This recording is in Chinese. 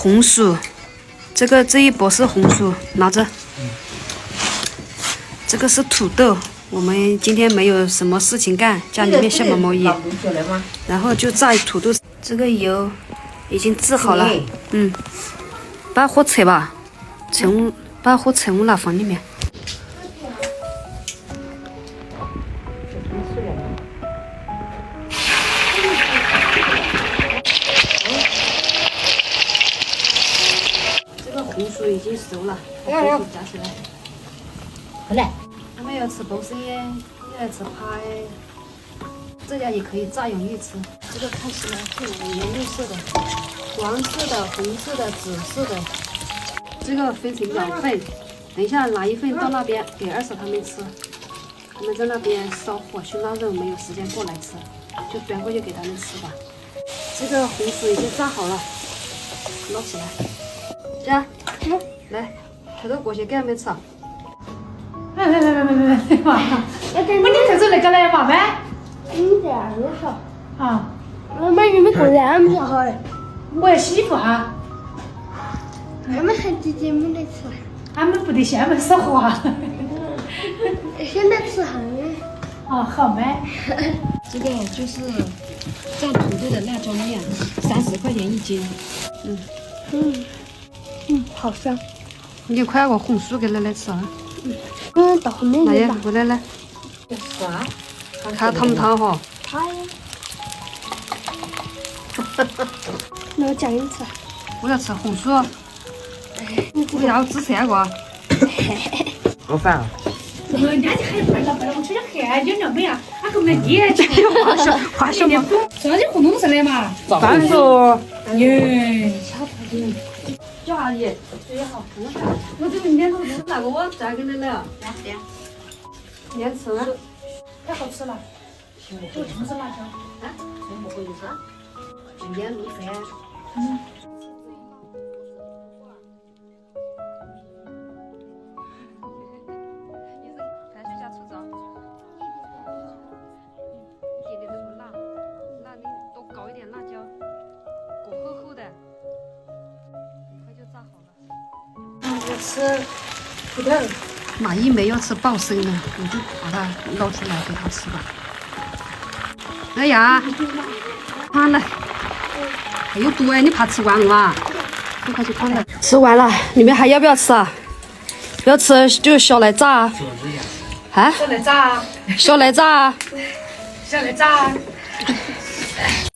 红薯，这一波是红薯，拿着。这个是土豆，我们今天没有什么事情干，家里面小毛毛衣，然后就炸土豆。这个油已经制好了，把火扯吧，把火扯往那放里面。这个红薯已经熟了，把红薯夹起来。好嘞。他们要吃薄生耶，要吃趴耶，这样也可以炸容易吃。这个看起来是五颜六色的，黄色的、红色的、紫色的。这个分成2份，等一下拿一份到那边给二嫂他们吃。他们在那边烧火去腊肉，没有时间过来吃，就端过去给他们吃吧。这个红薯已经炸好了，捞起来。家，来，土豆过去给他们吃。来，妈，我你看着那个来嘛呗？这样子说。啊，我们你们过来，俺们说好的。我要洗衣服哈。俺们还直接没得吃。俺们不得先门烧火啊。现在吃哈的。哦，好呗。这个就是蘸土豆的辣椒面，30块钱1斤。好香。你快把红薯给奶奶吃啊！到后面来呀，去吧。过来来，啥？看烫不烫哈？好呀。那我夹给你吃。我要吃红薯，我要吃这个。好烦啊！人家就还笨了，我吃点很久了没呀？俺根本也吃。花小嘛。这就糊弄出来嘛。半熟。耶。叫阿姨，最好看看。我这个面都是那个我再给奶奶啊。面吃了。太好吃了。就全是辣椒。啊？全部回去吃。今天录噻。番薯加醋糟。一点点都不辣，你多搞一点辣椒，裹厚厚的，很快就炸好了。我吃土豆。马一梅要吃爆生的，我就把它捞出来给她吃吧。哎呀，看来还有毒哎，你怕吃完吗？快去看来。吃完了，你们还要不要吃啊？要吃就小来炸啊！啊？小来炸。小来炸啊！小来炸。